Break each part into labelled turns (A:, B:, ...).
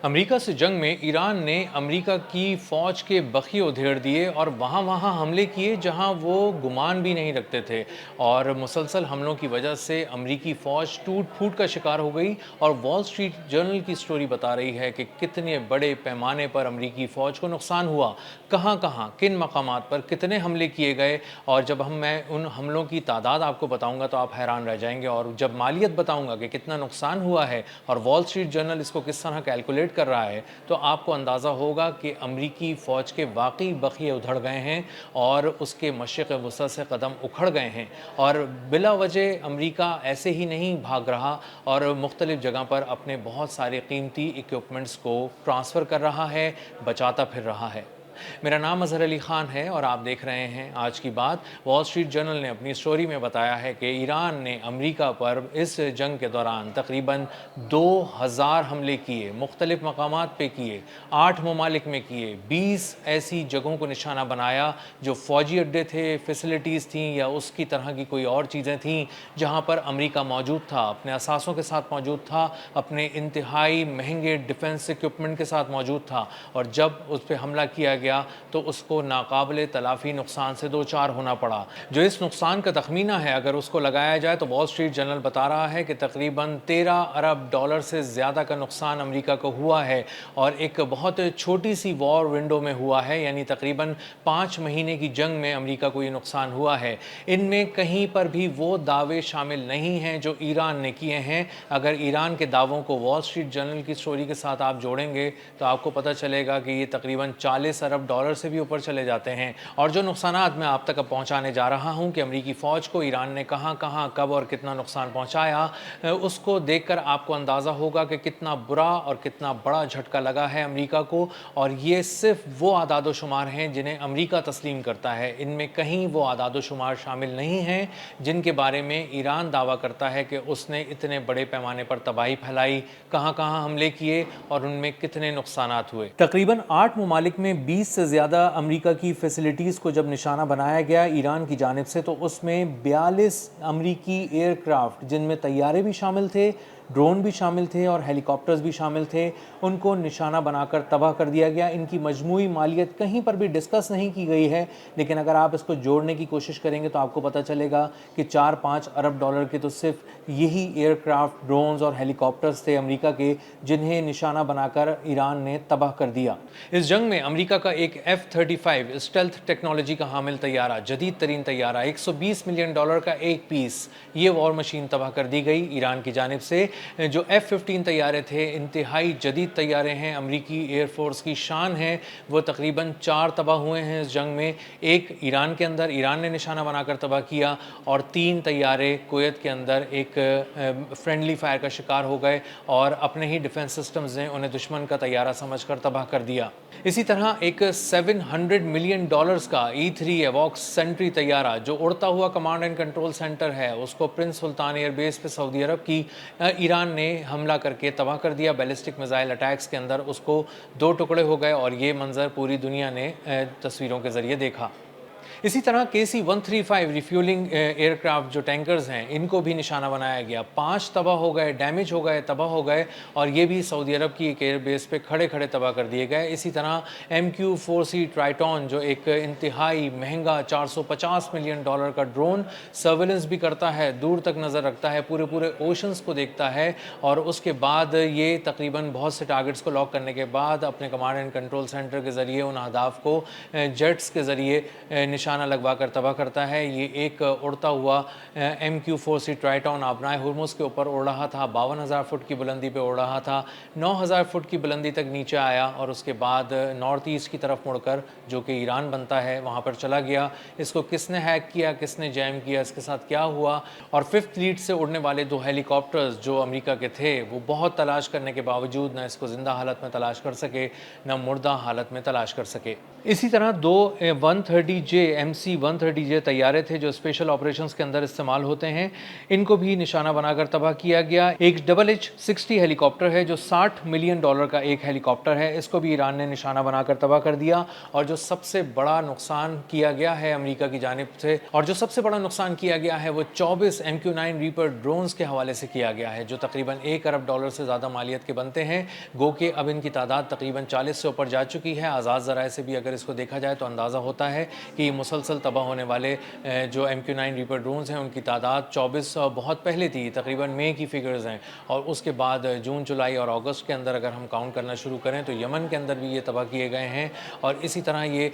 A: امریکہ سے جنگ میں ایران نے امریکہ کی فوج کے بخیے ادھیڑ دیے اور وہاں حملے کیے جہاں وہ گمان بھی نہیں رکھتے تھے، اور مسلسل حملوں کی وجہ سے امریکی فوج ٹوٹ پھوٹ کا شکار ہو گئی۔ اور وال سٹریٹ جرنل کی سٹوری بتا رہی ہے کہ کتنے بڑے پیمانے پر امریکی فوج کو نقصان ہوا، کہاں کن مقامات پر کتنے حملے کیے گئے، اور جب میں ان حملوں کی تعداد آپ کو بتاؤں گا تو آپ حیران رہ جائیں گے، اور جب مالیت بتاؤں گا کہ کتنا نقصان ہوا ہے اور وال سٹریٹ جرنل اس کو کس طرح کیلکولیٹ کر رہا ہے، تو آپ کو اندازہ ہوگا کہ امریکی فوج کے واقعی بخیے ادھڑ گئے ہیں اور اس کے مشرق وسطی سے قدم اکھڑ گئے ہیں، اور بلا وجہ امریکہ ایسے ہی نہیں بھاگ رہا اور مختلف جگہ پر اپنے بہت سارے قیمتی ایکوپمنٹس کو ٹرانسفر کر رہا ہے، بچاتا پھر رہا ہے۔ میرا نام اظہر علی خان ہے اور آپ دیکھ رہے ہیں آج کی بات۔ وال سٹریٹ جرنل نے اپنی سٹوری میں بتایا ہے کہ ایران نے امریکہ پر اس جنگ کے دوران تقریباً 2000 حملے کیے، مختلف مقامات پہ کیے، 8 ممالک میں کیے، 20 ایسی جگہوں کو نشانہ بنایا جو فوجی اڈے تھے، فیسلٹیز تھیں یا اس کی طرح کی کوئی اور چیزیں تھیں جہاں پر امریکہ موجود تھا، اپنے اثاثوں کے ساتھ موجود تھا، اپنے انتہائی مہنگے ڈیفنس ایکوپمنٹ کے ساتھ موجود تھا، اور جب اس پہ حملہ کیا گیا تو اس کو ناقابل تلافی نقصان سے دوچار ہونا پڑا۔ جو اس نقصان کا تخمینہ ہے اگر اس کو لگایا جائے تو وال سٹریٹ جرنل بتا رہا ہے کہ تقریباً 13 ارب ڈالر سے زیادہ کا نقصان امریکہ کو ہوا ہے، اور ایک بہت چھوٹی سی وار ونڈو میں ہوا ہے، یعنی تقریباً 5 مہینے کی جنگ میں امریکہ کو یہ نقصان ہوا ہے۔ ان میں کہیں پر بھی وہ دعوے شامل نہیں ہیں جو ایران نے کیے ہیں۔ اگر ایران کے دعووں کو وال سٹریٹ جرنل کی سٹوری کے ساتھ آپ جوڑیں گے تو آپ کو پتہ چلے گا کہ یہ تقریباً 40 ارب ڈالر سے بھی اوپر چلے جاتے ہیں، اور جو نقصانات میں آپ تک اب پہنچانے جا رہا ہوں کہ امریکی فوج کو ایران نے کہاں کب اور کتنا نقصان پہنچایا، اس کو دیکھ کر آپ کو اندازہ ہوگا کہ کتنا برا اور کتنا بڑا جھٹکا لگا ہے امریکہ کو، اور یہ صرف وہ اعداد و شمار ہیں جنہیں امریکہ تسلیم کرتا ہے۔ ان میں کہیں وہ اعداد و شمار شامل نہیں ہیں جن کے بارے میں ایران دعویٰ کرتا ہے کہ اس نے اتنے بڑے پیمانے پر تباہی پھیلائی، کہاں حملے کیے اور ان میں کتنے نقصانات ہوئے۔ تقریباً 8 ممالک میں 20 سے زیادہ امریکہ کی فیسلٹیز کو جب نشانہ بنایا گیا ایران کی جانب سے، تو اس میں 42 امریکی ایئر کرافٹ، جن میں طیارے بھی شامل تھے، ڈرون بھی شامل تھے اور ہیلی کاپٹرز بھی شامل تھے، ان کو نشانہ بنا کر تباہ کر دیا گیا۔ ان کی مجموعی مالیت کہیں پر بھی ڈسکس نہیں کی گئی ہے، لیکن اگر آپ اس کو جوڑنے کی کوشش کریں گے تو آپ کو پتہ چلے گا کہ 4-5 ارب ڈالر کے تو صرف یہی ایئر کرافٹ، ڈرونز اور ہیلی کاپٹرز تھے امریکہ کے، جنہیں نشانہ بنا کر ایران نے تباہ کر دیا۔ اس جنگ میں امریکہ کا ایک F-35 اسٹیلتھ ٹیکنالوجی کا حامل طیارہ، جدید ترین طیارہ، $120 ملین کا ایک پیس، یہ وار مشین تباہ کر دی گئی ایران کی جانب سے۔ جو F-15 طیارے تھے انتہائی جدید طیارے ہیں، امریکی ایئر فورس کی شان ہے، وہ تقریباً 4 تباہ ہوئے ہیں اس جنگ میں۔ ایک ایران کے اندر ایران نے نشانہ بنا کر تباہ کیا، اور 3 طیارے کویت کے اندر ایک فرینڈلی فائر کا شکار ہو گئے اور اپنے ہی ڈیفنس سسٹمز نے انہیں دشمن کا طیارہ سمجھ کر تباہ کر دیا۔ اسی طرح ایک $700 ملین کا E-3 ایووکس سینٹری طیارہ جو اڑتا ہوا کمانڈ اینڈ کنٹرول سینٹر ہے، اس کو پرنس سلطان ایئر بیس پہ سعودی عرب کی ایران نے حملہ کر کے تباہ کر دیا۔ بیلسٹک میزائل اٹیکس کے اندر اس کو 2 ٹکڑے ہو گئے، اور یہ منظر پوری دنیا نے تصویروں کے ذریعے دیکھا۔ اسی طرح KC-135 ریفیولنگ ایئر کرافٹ جو ٹینکرز ہیں، ان کو بھی نشانہ بنایا گیا، 5 تباہ ہو گئے، ڈیمیج ہو گئے، تباہ ہو گئے، اور یہ بھی سعودی عرب کی ایک ایئر بیس پہ کھڑے تباہ کر دیے گئے۔ اسی طرح MQ-4C ٹرائٹون جو ایک انتہائی مہنگا $450 ملین کا ڈرون، سرویلنس بھی کرتا ہے، دور تک نظر رکھتا ہے، پورے اوشنز کو دیکھتا ہے، اور اس کے بعد یہ تقریباً بہت سے ٹارگٹس کو لاک کرنے کے بعد اپنے کمانڈ اینڈ کنٹرول سینٹر کے ذریعے ان اہداف کو جیٹس کے ذریعے نشانہ لگوا کر تباہ کرتا ہے۔ یہ ایک اڑتا ہوا MQ-4C ٹرائٹون آبنائے ہرمز کے اوپر اڑ رہا تھا، 52,000 فٹ کی بلندی پہ اڑ رہا تھا، 9,000 فٹ کی بلندی تک نیچے آیا، اور اس کے بعد نارتھ ایسٹ کی طرف مڑ کر، جو کہ ایران بنتا ہے، وہاں پر چلا گیا۔ اس کو کس نے ہیک کیا، کس نے جیم کیا، اس کے ساتھ کیا ہوا، اور 5th فلیٹ سے اڑنے والے 2 ہیلی کاپٹرز جو امریکہ کے تھے، وہ بہت تلاش کرنے کے باوجود نہ اس کو زندہ حالت میں تلاش کر سکے، نہ مردہ حالت میں تلاش کر سکے۔ اسی طرح 2 130J MC-130J طیارے تھے جو اسپیشل آپریشنز کے اندر استعمال ہوتے ہیں، ان کو بھی نشانہ بنا کر تباہ کیا گیا۔ ایک H-60 ہیلی کاپٹر ہے جو $60 ملین کا ایک ہیلی کاپٹر ہے، اس کو بھی ایران نے نشانہ بنا کر تباہ کر دیا۔ اور جو سب سے بڑا نقصان کیا گیا ہے امریکہ کی جانب سے، وہ 24 MQ-9 ریپر ڈرونز کے حوالے سے کیا گیا ہے جو تقریباً $1 ارب سے زیادہ مالیت کے بنتے ہیں، گو کہ اب ان کی تعداد تقریباً 40 سے اوپر جا چکی ہے۔ آزاد ذرائع سے بھی اگر اس کو دیکھا جائے تو اندازہ ہوتا ہے کہ یہ مسلسل تباہ ہونے والے جو MQ-9 ریپر ڈرونز ہیں ان کی تعداد 24 بہت پہلے تھی، تقریباً مئی کی فگرز ہیں، اور اس کے بعد جون، جولائی اور اگست کے اندر اگر ہم کاؤنٹ کرنا شروع کریں تو یمن کے اندر بھی یہ تباہ کیے گئے ہیں، اور اسی طرح یہ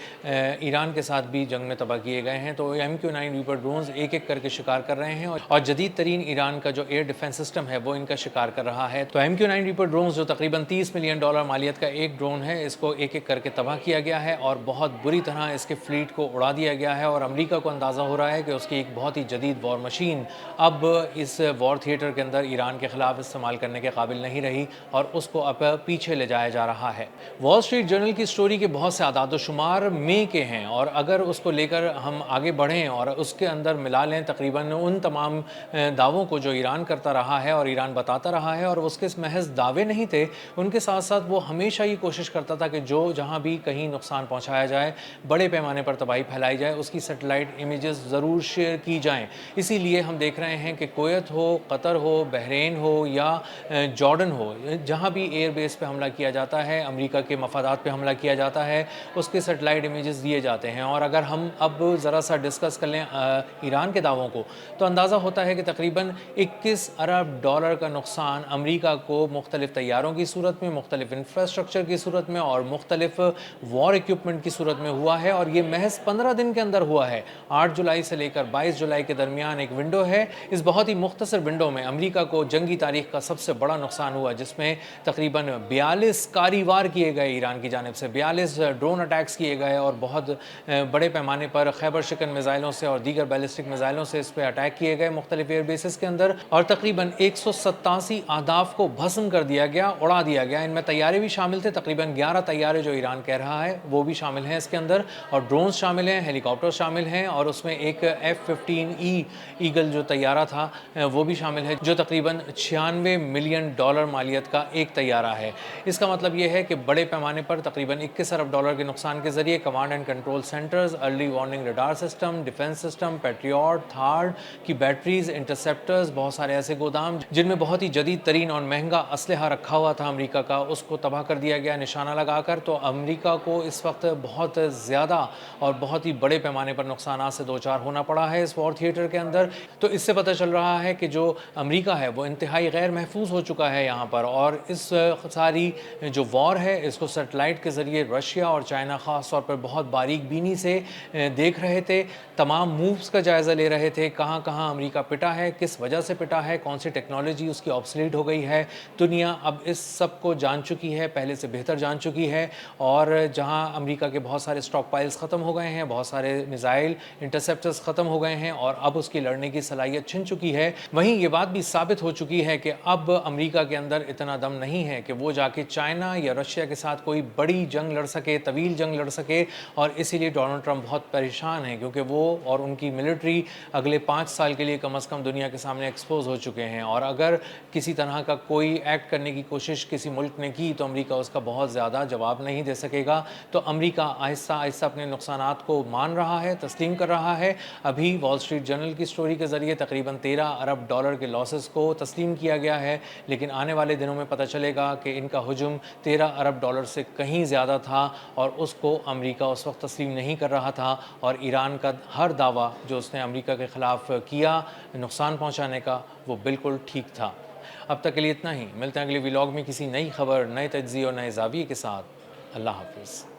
A: ایران کے ساتھ بھی جنگ میں تباہ کیے گئے ہیں۔ تو MQ-9 ریپر ڈرونز ایک ایک کر کے شکار کر رہے ہیں، اور جدید ترین ایران کا جو ایئر ڈیفنس سسٹم ہے وہ ان کا شکار کر رہا ہے۔ تو MQ-9 ریپر ڈرونز جو تقریباً $30 ملین مالیت کا ایک ڈرون ہے، اس کو ایک ایک کر کے تباہ کیا گیا ہے اور بہت بری طرح اس کے فلیٹ کو اڑا دیا گیا ہے، اور امریکہ کو اندازہ ہو رہا ہے کہ اس کی ایک بہت ہی جدید وار مشین اب اس وار تھیٹر کے اندر ایران کے خلاف استعمال کرنے کے قابل نہیں رہی، اور اس کو اب پیچھے لے جایا جا رہا ہے۔ وال اسٹریٹ جرنل کی سٹوری کے بہت سے اعداد و شمار مئی کے ہیں، اور اگر اس کو لے کر ہم آگے بڑھیں اور اس کے اندر ملا لیں تقریباً ان تمام دعووں کو جو ایران کرتا رہا ہے اور ایران بتاتا رہا ہے، اور اس کے محض دعوے نہیں تھے، ان کے ساتھ ساتھ وہ ہمیشہ یہ کوشش کرتا تھا کہ جو جہاں بھی کہیں نقصان پہنچایا جائے، بڑے پیمانے پر تباہی پھیلائی جائے، اس کی سیٹلائٹ امیجز ضرور شیئر کی جائیں۔ اسی لیے ہم دیکھ رہے ہیں کہ کویت ہو، قطر ہو، بحرین ہو یا جارڈن ہو، جہاں بھی ایئر بیس پہ حملہ کیا جاتا ہے، امریکہ کے مفادات پہ حملہ کیا جاتا ہے، اس کے سیٹلائٹ امیجز دیے جاتے ہیں۔ اور اگر ہم اب ذرا سا ڈسکس کر لیں ایران کے دعووں کو، تو اندازہ ہوتا ہے کہ تقریباً $21 ارب کا نقصان امریکہ کو مختلف طیاروں کی صورت میں، مختلف انفراسٹرکچر کی صورت میں اور مختلف وار ایکوپمنٹ کی صورت میں ہوا ہے، اور یہ محض 15 دن کے اندر ہوا ہے۔ 8 جولائی سے لے کر 22 جولائی کے درمیان ایک ونڈو ہے، اس بہت ہی مختصر ونڈو میں امریکہ کو جنگی تاریخ کا سب سے بڑا نقصان ہوا، جس میں تقریباً 42 کاری وار کیے گئے ایران کی جانب سے، 42 ڈرون اٹیکس کیے گئے، اور بہت بڑے پیمانے پر خیبر شکن میزائلوں سے اور دیگر بیلسٹک میزائلوں سے اس پہ اٹیک کیے گئے مختلف ایئر بیسز کے اندر، اور تقریباً 187 اہداف کو بھسم کر دیا گیا، اڑا دیا گیا۔ ان میں طیارے بھی شامل تھے، تقریباً 11 طیارے جو ایران کہہ رہا ہے وہ بھی شامل ہیں اس کے اندر، اور ڈرونز شامل ہیں، ہیلی کاپٹر شامل ہیں، اور اس میں ایک F-15E ایگل جو طیارہ تھا وہ بھی شامل ہے، جو تقریباً $96 ملین مالیت کا ایک طیارہ ہے۔ اس کا مطلب یہ ہے کہ بڑے پیمانے پر تقریباً $21 ارب کے نقصان کے ذریعے command and control centres, early warning radar system, defence system, Patriot, third کی بیٹریز، انٹرسیپٹرز، بہت سارے ایسے گودام جن میں بہت ہی جدید ترین اور مہنگا اسلحہ رکھا ہوا تھا امریکہ کا، اس کو تباہ کر دیا گیا نشانہ لگا کر۔ تو امریکہ کو اس وقت بہت زیادہ اور بہت ہی بڑے پیمانے پر نقصانات سے دوچار ہونا پڑا ہے اس وار تھیٹر کے اندر۔ تو اس سے پتہ چل رہا ہے کہ جو امریکہ ہے وہ انتہائی غیر محفوظ ہو چکا ہے یہاں پر، اور اس ساری جو وار ہے اس کو سیٹلائٹ کے ذریعے رشیا اور چائنا خاص طور پر بہت باریک بینی سے دیکھ رہے تھے، تمام مووز کا جائزہ لے رہے تھے، کہاں کہاں امریکہ پٹا ہے، کس وجہ سے پٹا ہے، کون سی ٹیکنالوجی اس کی آبسلیٹ ہو گئی ہے۔ دنیا اب اس سب کو جان چکی ہے، پہلے سے بہتر جان چکی ہے، اور جہاں امریکہ کے بہت سارے اسٹاک پائلز ختم ہو گئے ہیں، بہت سارے میزائل انٹرسیپٹرز ختم ہو گئے ہیں، اور اب اس کی لڑنے کی صلاحیت چھن چکی ہے، وہیں یہ بات بھی ثابت ہو چکی ہے کہ اب امریکہ کے اندر اتنا دم نہیں ہے کہ وہ جا کے چائنا یا رشیا کے ساتھ کوئی بڑی جنگ لڑ سکے، طویل جنگ لڑ سکے، اور اسی لیے ڈونلڈ ٹرمپ بہت پریشان ہیں، کیونکہ وہ اور ان کی ملٹری اگلے 5 سال کے لیے کم از کم دنیا کے سامنے ایکسپوز ہو چکے ہیں، اور اگر کسی طرح کا کوئی ایکٹ کرنے کی کوشش کسی ملک نے کی تو امریکہ اس کا بہت زیادہ جواب نہیں دے سکے گا۔ تو امریکہ آہستہ آہستہ اپنے نقصانات کو مان رہا ہے، تسلیم کر رہا ہے۔ ابھی وال اسٹریٹ جرنل کی سٹوری کے ذریعے تقریباً $13 ارب کے لاسز کو تسلیم کیا گیا ہے، لیکن آنے والے دنوں میں پتہ چلے گا کہ ان کا حجم $13 ارب سے کہیں زیادہ تھا، اور اس کو امریکہ اس وقت تسلیم نہیں کر رہا تھا، اور ایران کا ہر دعویٰ جو اس نے امریکہ کے خلاف کیا نقصان پہنچانے کا، وہ بالکل ٹھیک تھا۔ اب تک کے لیے اتنا ہی، ملتے ہیں اگلے ولاگ میں کسی نئی خبر، نئے تجزیے اور نئے زاویے کے ساتھ۔ اللہ حافظ۔